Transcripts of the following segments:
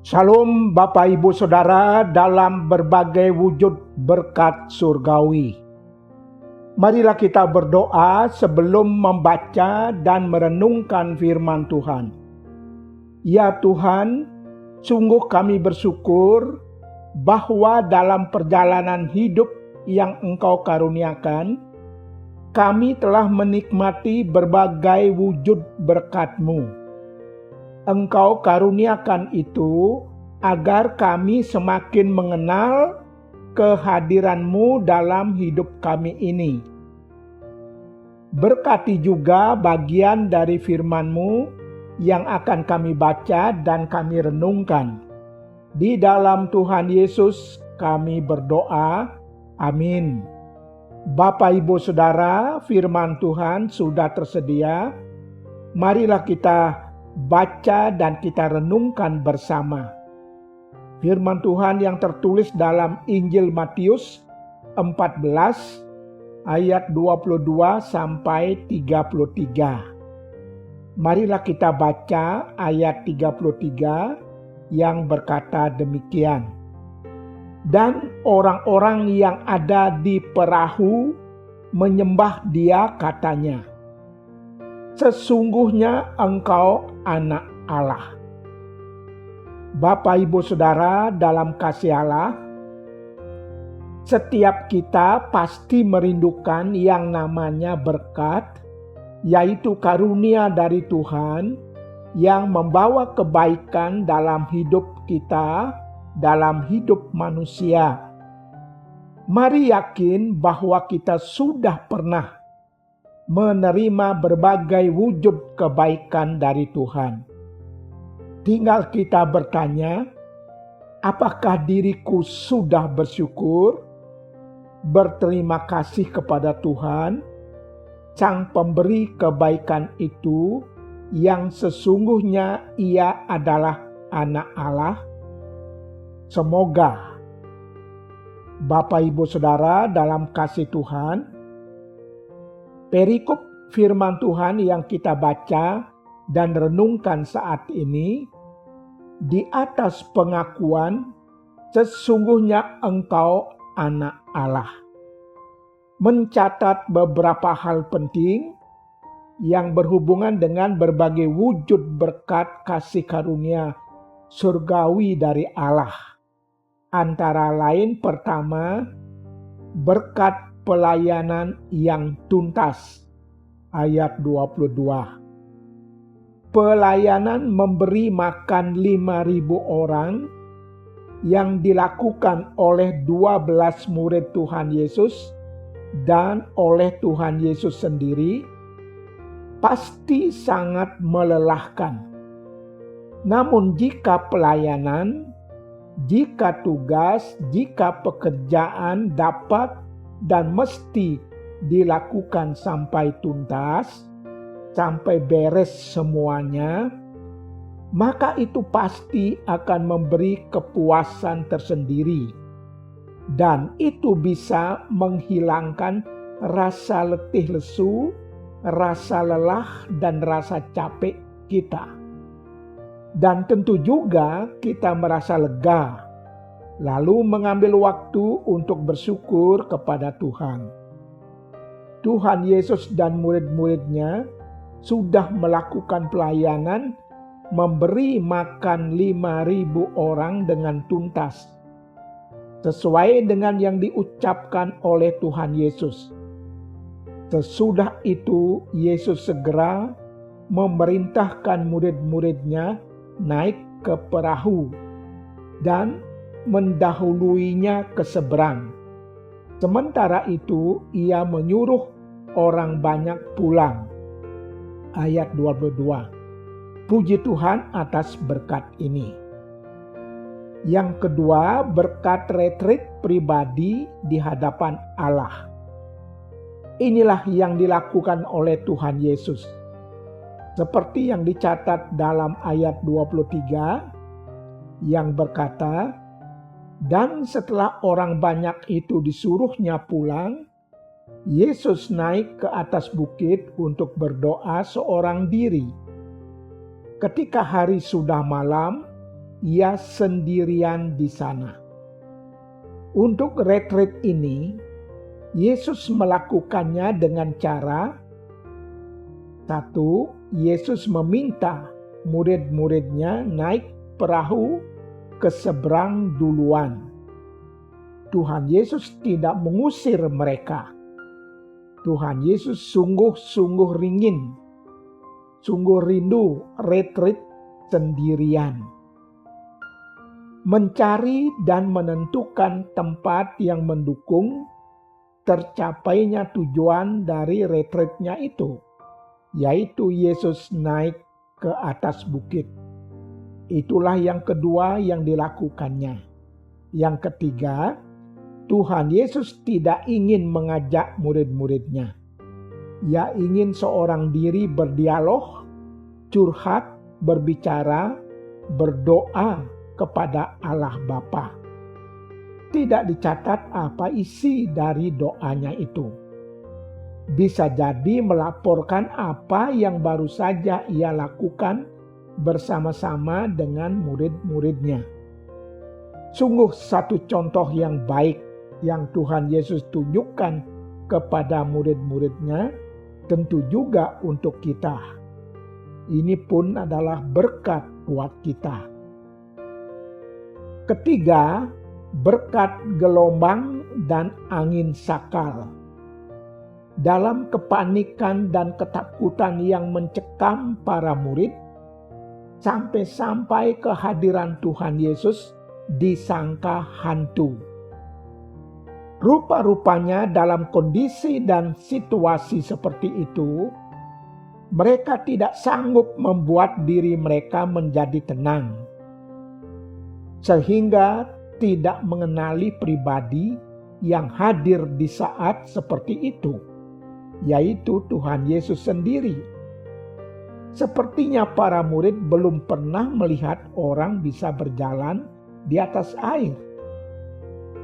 Shalom Bapak Ibu Saudara dalam berbagai wujud berkat surgawi. Marilah kita berdoa sebelum membaca dan merenungkan firman Tuhan. Ya Tuhan, sungguh kami bersyukur bahwa dalam perjalanan hidup yang Engkau karuniakan, kami telah menikmati berbagai wujud berkat-Mu. Engkau karuniakan itu agar kami semakin mengenal kehadiran-Mu dalam hidup kami ini. Berkati juga bagian dari firman-Mu yang akan kami baca dan kami renungkan. Di dalam Tuhan Yesus kami berdoa. Amin. Bapak Ibu Saudara, firman Tuhan sudah tersedia. Marilah kita baca dan kita renungkan bersama. Firman Tuhan yang tertulis dalam Injil Matius 14 ayat 22 sampai 33. Marilah kita baca ayat 33 yang berkata demikian. Dan orang-orang yang ada di perahu menyembah Dia, katanya, "Sesungguhnya Engkau Anak Allah." Bapak Ibu Saudara dalam kasih Allah, setiap kita pasti merindukan yang namanya berkat, yaitu karunia dari Tuhan yang membawa kebaikan dalam hidup kita, dalam hidup manusia. Mari yakin bahwa kita sudah pernah menerima berbagai wujud kebaikan dari Tuhan. Tinggal kita bertanya, apakah diriku sudah bersyukur, berterima kasih kepada Tuhan, Sang Pemberi kebaikan itu, yang sesungguhnya Ia adalah Anak Allah? Semoga Bapak Ibu Saudara dalam kasih Tuhan, perikop firman Tuhan yang kita baca dan renungkan saat ini, di atas pengakuan sesungguhnya Engkau Anak Allah, mencatat beberapa hal penting yang berhubungan dengan berbagai wujud berkat kasih karunia surgawi dari Allah. Antara lain, pertama, berkat pelayanan yang tuntas. Ayat 22. Pelayanan memberi makan 5.000 orang yang dilakukan oleh 12 murid Tuhan Yesus dan oleh Tuhan Yesus sendiri pasti sangat melelahkan. Namun jika pelayanan, jika tugas, jika pekerjaan dapat dan mesti dilakukan sampai tuntas, sampai beres semuanya, maka itu pasti akan memberi kepuasan tersendiri. Dan itu bisa menghilangkan rasa letih lesu, rasa lelah, dan rasa capek kita. Dan tentu juga kita merasa lega, lalu mengambil waktu untuk bersyukur kepada Tuhan. Tuhan Yesus dan murid-muridnya sudah melakukan pelayanan memberi makan 5.000 orang dengan tuntas, sesuai dengan yang diucapkan oleh Tuhan Yesus. Sesudah itu Yesus segera memerintahkan murid-muridnya naik ke perahu dan mendahuluinya ke seberang. Sementara itu ia menyuruh orang banyak pulang. Ayat 22. Puji Tuhan atas berkat ini. Yang kedua, berkat retreat pribadi di hadapan Allah. Inilah yang dilakukan oleh Tuhan Yesus. Seperti yang dicatat dalam ayat 23 yang berkata, "Dan setelah orang banyak itu disuruhnya pulang, Yesus naik ke atas bukit untuk berdoa seorang diri. Ketika hari sudah malam, ia sendirian di sana. Untuk retreat ini, Yesus melakukannya dengan cara: 1. Yesus meminta murid-muridnya naik perahu ke seberang duluan. Tuhan Yesus tidak mengusir mereka. Tuhan Yesus sungguh-sungguh sungguh rindu retreat sendirian. Mencari dan menentukan tempat yang mendukung tercapainya tujuan dari retreatnya itu, yaitu Yesus naik ke atas bukit. Itulah yang kedua yang dilakukannya. Yang ketiga, Tuhan Yesus tidak ingin mengajak murid-muridnya. Ia ingin seorang diri berdialog, curhat, berbicara, berdoa kepada Allah Bapa. Tidak dicatat apa isi dari doanya itu. Bisa jadi melaporkan apa yang baru saja ia lakukan bersama-sama dengan murid-muridnya. Sungguh satu contoh yang baik yang Tuhan Yesus tunjukkan kepada murid-muridnya, tentu juga untuk kita. Ini pun adalah berkat buat kita. Ketiga, berkat gelombang dan angin sakal. Dalam kepanikan dan ketakutan yang mencekam para murid, sampai-sampai kehadiran Tuhan Yesus disangka hantu. Rupa-rupanya dalam kondisi dan situasi seperti itu, mereka tidak sanggup membuat diri mereka menjadi tenang, sehingga tidak mengenali pribadi yang hadir di saat seperti itu, yaitu Tuhan Yesus sendiri. Sepertinya para murid belum pernah melihat orang bisa berjalan di atas air.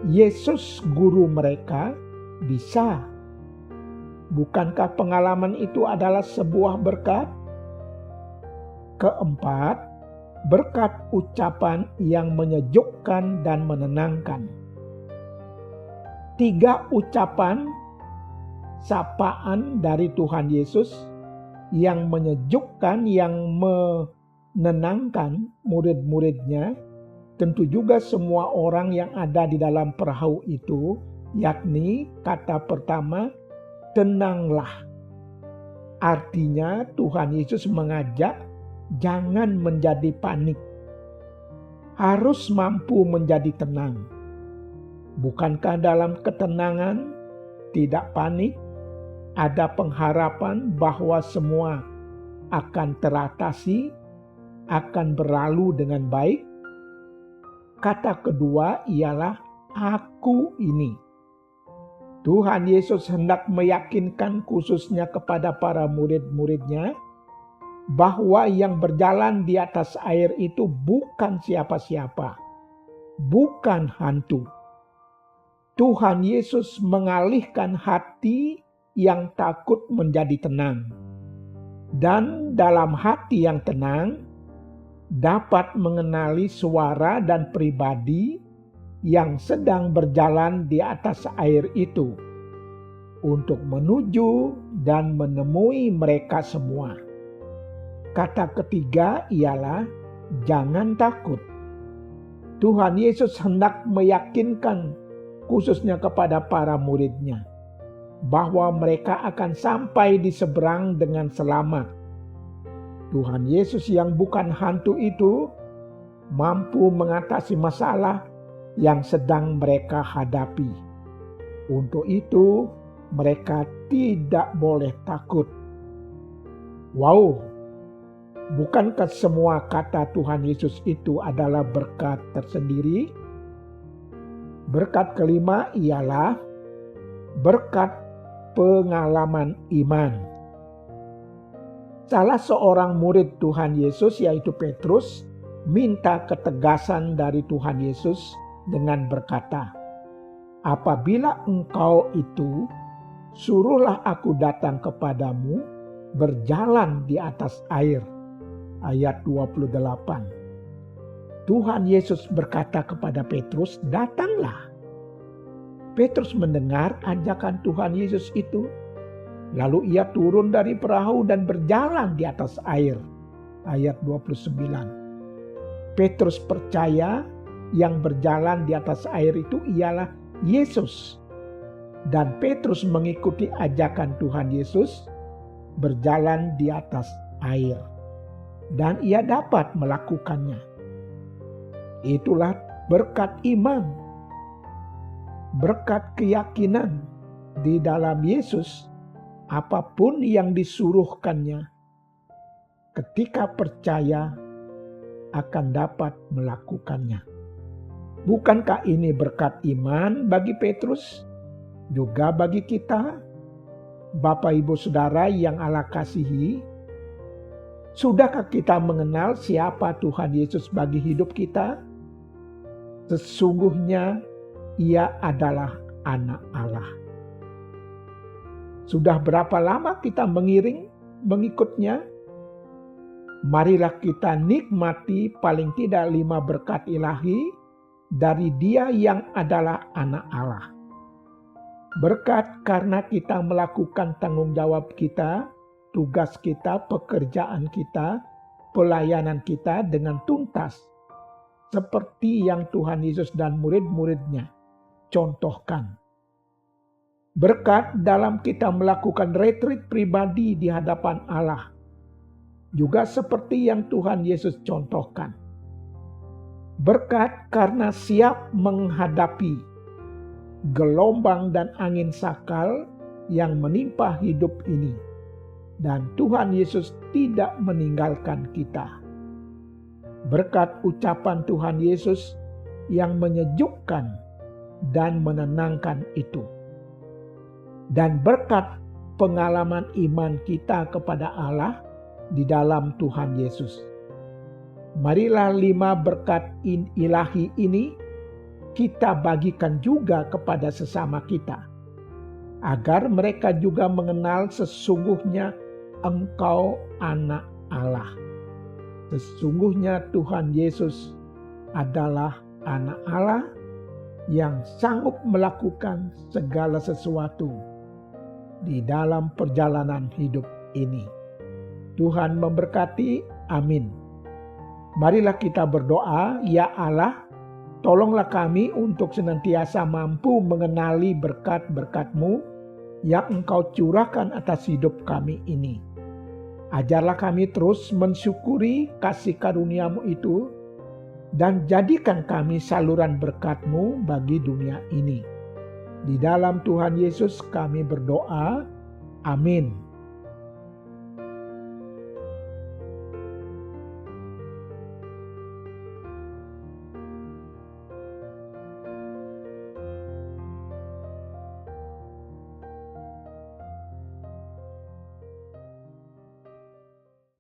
Yesus, guru mereka, bisa. Bukankah pengalaman itu adalah sebuah berkat? Keempat, berkat ucapan yang menyejukkan dan menenangkan. 3 ucapan sapaan dari Tuhan Yesus yang menyejukkan, yang menenangkan murid-muridnya, tentu juga semua orang yang ada di dalam perahu itu, yakni kata pertama, tenanglah. Artinya Tuhan Yesus mengajak jangan menjadi panik. Harus mampu menjadi tenang. Bukankah dalam ketenangan, tidak panik, ada pengharapan bahwa semua akan teratasi, akan berlalu dengan baik? Kata kedua ialah aku ini. Tuhan Yesus hendak meyakinkan khususnya kepada para murid-muridnya bahwa yang berjalan di atas air itu bukan siapa-siapa, bukan hantu. Tuhan Yesus mengalihkan hati yang takut menjadi tenang. Dan dalam hati yang tenang, dapat mengenali suara dan pribadi yang sedang berjalan di atas air itu untuk menuju dan menemui mereka semua. Kata ketiga ialah jangan takut. Tuhan Yesus hendak meyakinkan khususnya kepada para muridnya bahwa mereka akan sampai di seberang dengan selamat. Tuhan Yesus yang bukan hantu itu mampu mengatasi masalah yang sedang mereka hadapi. Untuk itu, mereka tidak boleh takut. Wow, bukankah semua kata Tuhan Yesus itu adalah berkat tersendiri? Berkat kelima ialah berkat pengalaman iman. Salah seorang murid Tuhan Yesus, yaitu Petrus, minta ketegasan dari Tuhan Yesus dengan berkata, "Apabila engkau itu, suruhlah aku datang kepadamu berjalan di atas air." Ayat 28. Tuhan Yesus berkata kepada Petrus, "Datanglah." Petrus mendengar ajakan Tuhan Yesus itu. Lalu ia turun dari perahu dan berjalan di atas air. Ayat 29. Petrus percaya yang berjalan di atas air itu ialah Yesus. Dan Petrus mengikuti ajakan Tuhan Yesus berjalan di atas air. Dan ia dapat melakukannya. Itulah berkat iman. Berkat keyakinan di dalam Yesus. Apapun yang disuruhkannya, ketika percaya akan dapat melakukannya. Bukankah ini berkat iman bagi Petrus? Juga bagi kita, Bapak Ibu Saudara yang Allah kasihi? Sudahkah kita mengenal siapa Tuhan Yesus bagi hidup kita? Sesungguhnya Ia adalah Anak Allah. Sudah berapa lama kita mengikutnya? Marilah kita nikmati paling tidak 5 berkat ilahi dari Dia yang adalah Anak Allah. Berkat karena kita melakukan tanggung jawab kita, tugas kita, pekerjaan kita, pelayanan kita dengan tuntas. Seperti yang Tuhan Yesus dan murid-muridnya contohkan. Berkat dalam kita melakukan retreat pribadi di hadapan Allah. Juga seperti yang Tuhan Yesus contohkan. Berkat karena siap menghadapi gelombang dan angin sakal yang menimpa hidup ini. Dan Tuhan Yesus tidak meninggalkan kita. Berkat ucapan Tuhan Yesus yang menyejukkan dan menenangkan itu. Dan berkat pengalaman iman kita kepada Allah di dalam Tuhan Yesus. Marilah 5 berkat ilahi ini kita bagikan juga kepada sesama kita. Agar mereka juga mengenal sesungguhnya Engkau Anak Allah. Sesungguhnya Tuhan Yesus adalah Anak Allah yang sanggup melakukan segala sesuatu di dalam perjalanan hidup ini. Tuhan memberkati. Amin. Marilah kita berdoa. Ya Allah, tolonglah kami untuk senantiasa mampu mengenali berkat-berkat-Mu yang Engkau curahkan atas hidup kami ini. Ajarlah kami terus mensyukuri kasih karunia-Mu itu dan jadikan kami saluran berkat-Mu bagi dunia ini. Di dalam Tuhan Yesus kami berdoa. Amin.